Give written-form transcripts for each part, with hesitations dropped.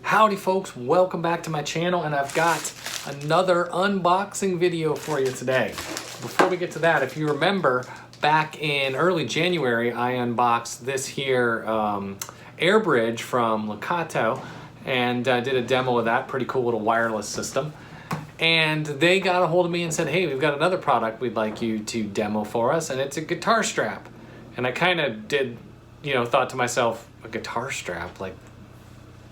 Howdy folks, welcome back to my channel, and I've got another unboxing video for you today. Before we get to that, if you remember, back in early January, I unboxed this here air bridge from Lekato and did a demo of that. Pretty cool little wireless system. And they got a hold of me and said, hey, we've got another product we'd like you to demo for us, and it's a guitar strap. And I kind of did, thought to myself, a guitar strap? Like,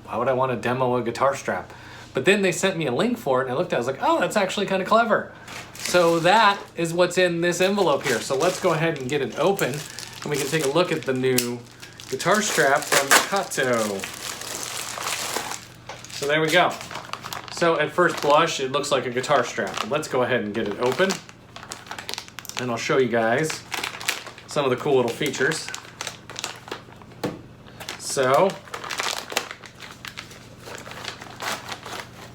why would I want to demo a guitar strap? But then they sent me a link for it, and I looked at it, I was like, oh, that's actually kind of clever. So that is what's in this envelope here. So let's go ahead and get it open, and we can take a look at the new guitar strap from Lekato. So there we go. So at first blush, it looks like a guitar strap. Let's go ahead and get it open, and I'll show you guys some of the cool little features. So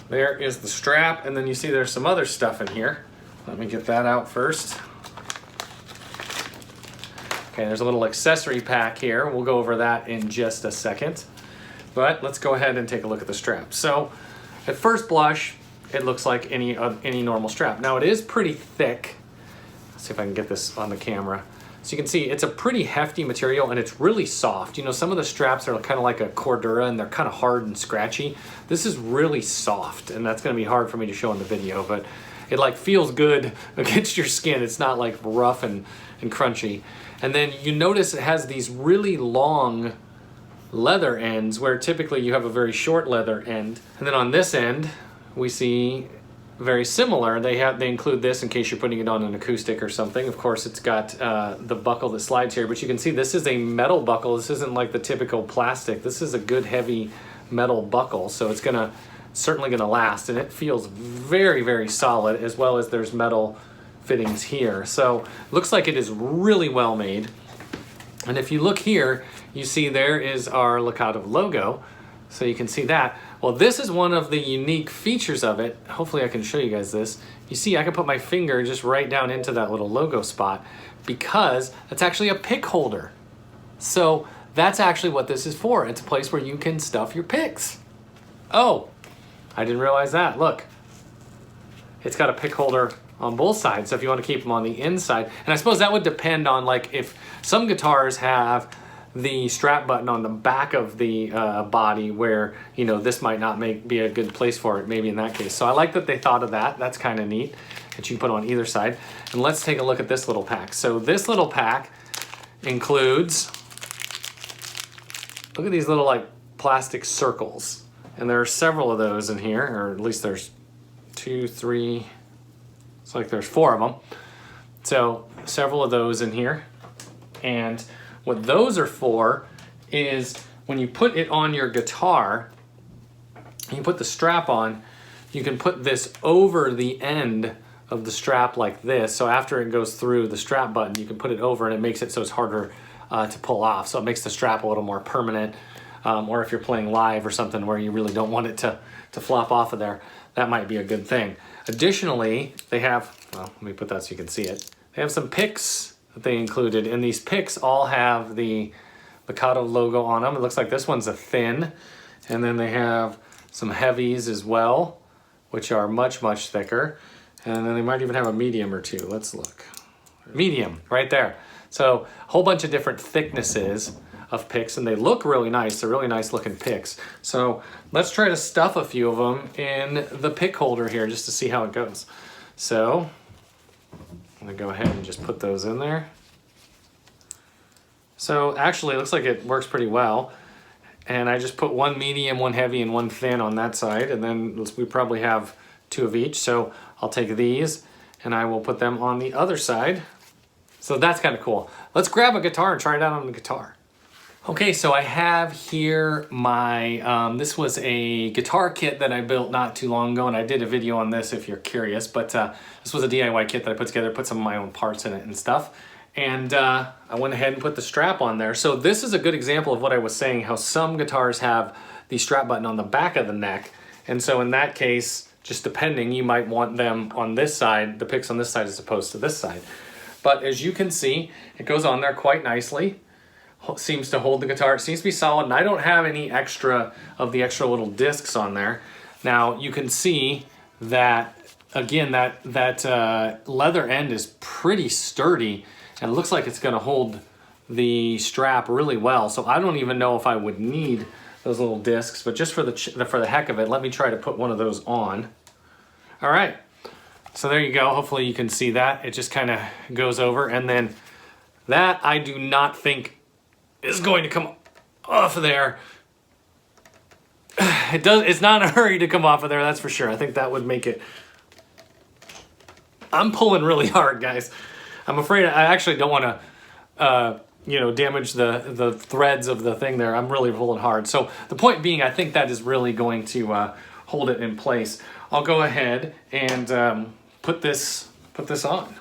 there is the strap, and then you see there's some other stuff in here. Let me get that out first. Okay, there's a little accessory pack here. We'll go over that in just a second. But let's go ahead and take a look at the strap. So at first blush, it looks like any normal strap. Now it is pretty thick. Let's see if I can get this on the camera. So you can see it's a pretty hefty material, and it's really soft. Some of the straps are kind of like a Cordura, and they're kind of hard and scratchy. This is really soft, and that's gonna be hard for me to show in the video, but it like feels good against your skin. It's not like rough and crunchy. And then you notice it has these really long leather ends where typically you have a very short leather end. And then on this end, we see very similar. They include this in case you're putting it on an acoustic or something. Of course, it's got the buckle that slides here, but you can see this is a metal buckle. This isn't like the typical plastic. This is a good heavy metal buckle, so it's certainly gonna last, and it feels very, very solid, as well as there's metal fittings here. So it looks like it is really well made. And if you look here, you see there is our Lekato logo. So you can see that. Well, this is one of the unique features of it. Hopefully I can show you guys this. You see, I can put my finger just right down into that little logo spot because it's actually a pick holder. So that's actually what this is for. It's a place where you can stuff your picks. Oh, I didn't realize that. Look, it's got a pick holder on both sides. So if you want to keep them on the inside, and I suppose that would depend on, like, if some guitars have the strap button on the back of the body where, this might not be a good place for it, maybe in that case. So I like that they thought of that. That's kind of neat that you can put on either side. And let's take a look at this little pack. So this little pack includes, look at these little like plastic circles. And there are several of those in here, or at least there's 2, 3, it's like there's 4 of them. So several of those in here. And what those are for is when you put it on your guitar, and you put the strap on, you can put this over the end of the strap like this. So after it goes through the strap button, you can put it over, and it makes it so it's harder to pull off. So it makes the strap a little more permanent. Or if you're playing live or something where you really don't want it to flop off of there, that might be a good thing. Additionally, they have, well, let me put that so you can see it. They have some picks that they included, and these picks all have the Lekato logo on them. It looks like this one's a thin, and then they have some heavies as well, which are much, much thicker. And then they might even have a medium or two. Let's look. Medium, right there. So a whole bunch of different thicknesses of picks, and they look really nice. They're really nice looking picks. So let's try to stuff a few of them in the pick holder here just to see how it goes. So I'm gonna go ahead and just put those in there. So actually it looks like it works pretty well. And I just put one medium, one heavy, and one thin on that side, and then we probably have 2 of each. So I'll take these and I will put them on the other side. So that's kind of cool. Let's grab a guitar and try it out on the guitar. Okay, so I have here my, this was a guitar kit that I built not too long ago, and I did a video on this if you're curious, but this was a DIY kit that I put together, put some of my own parts in it and stuff. And I went ahead and put the strap on there. So this is a good example of what I was saying, how some guitars have the strap button on the back of the neck. And so in that case, just depending, you might want them on this side, the picks on this side as opposed to this side. But as you can see, it goes on there quite nicely. seems to hold the guitar. It seems to be solid, and I don't have any extra of the extra little discs on there. Now you can see that, again, that leather end is pretty sturdy, and it looks like it's gonna hold the strap really well. So I don't even know if I would need those little discs, but just for the heck of it, let me try to put one of those on. All right, so there you go. Hopefully you can see that. It just kind of goes over, and then that I do not think is going to come off of there. It's not in a hurry to come off of there, that's for sure. I think that would make it... I'm pulling really hard, guys. I'm afraid I actually don't want to, you know, damage the threads of the thing there. I'm really pulling hard. So the point being, I think that is really going to hold it in place. I'll go ahead and put this on.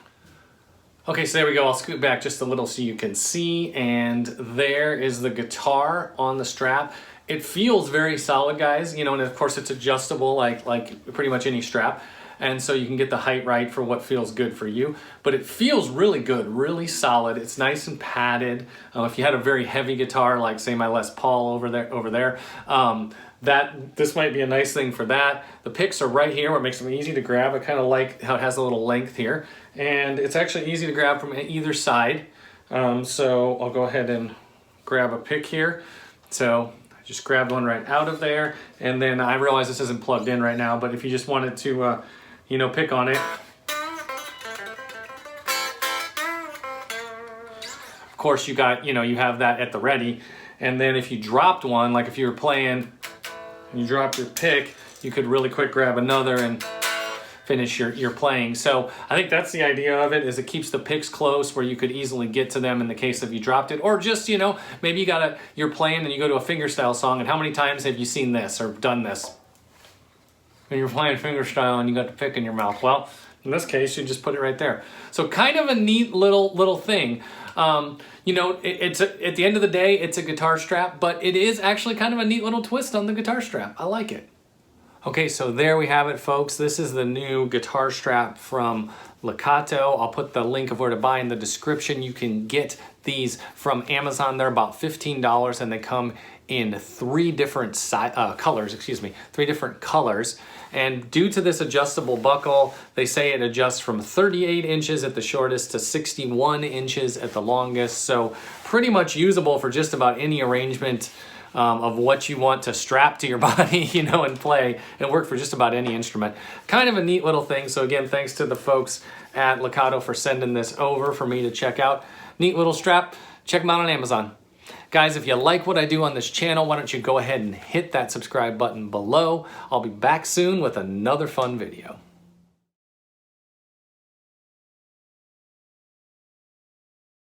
Okay, so there we go. I'll scoot back just a little so you can see, and there is the guitar on the strap. It feels very solid, guys, you know, and of course it's adjustable like pretty much any strap. And so you can get the height right for what feels good for you. But it feels really good, really solid. It's nice and padded. If you had a very heavy guitar, like say my Les Paul over there, this might be a nice thing for that. The picks are right here where it makes them easy to grab. I kind of like how it has a little length here. And it's actually easy to grab from either side. So I'll go ahead and grab a pick here. So I just grabbed one right out of there. And then I realize this isn't plugged in right now, but if you just wanted to, you know, pick on it. Of course, you have that at the ready. And then if you dropped one, like if you were playing and you dropped your pick, you could really quick grab another and finish your playing. So I think that's the idea of it, is it keeps the picks close where you could easily get to them in the case if you dropped it. Or just, you know, maybe you're playing and you go to a fingerstyle song, and how many times have you seen this or done this? When you're playing fingerstyle and you got the pick in your mouth. Well, in this case, you just put it right there. So kind of a neat little thing. You know, it's at the end of the day, it's a guitar strap, but it is actually kind of a neat little twist on the guitar strap. I like it. Okay, so there we have it, folks. This is the new guitar strap from Lekato. I'll put the link of where to buy in the description. You can get these from Amazon. They're about $15, and they come in three different colors. And due to this adjustable buckle, they say it adjusts from 38 inches at the shortest to 61 inches at the longest. So pretty much usable for just about any arrangement of what you want to strap to your body, you know, and play, and work for just about any instrument. Kind of a neat little thing. So again, thanks to the folks at Lekato for sending this over for me to check out. Neat little strap. Check them out on Amazon. Guys, if you like what I do on this channel, why don't you go ahead and hit that subscribe button below. I'll be back soon with another fun video.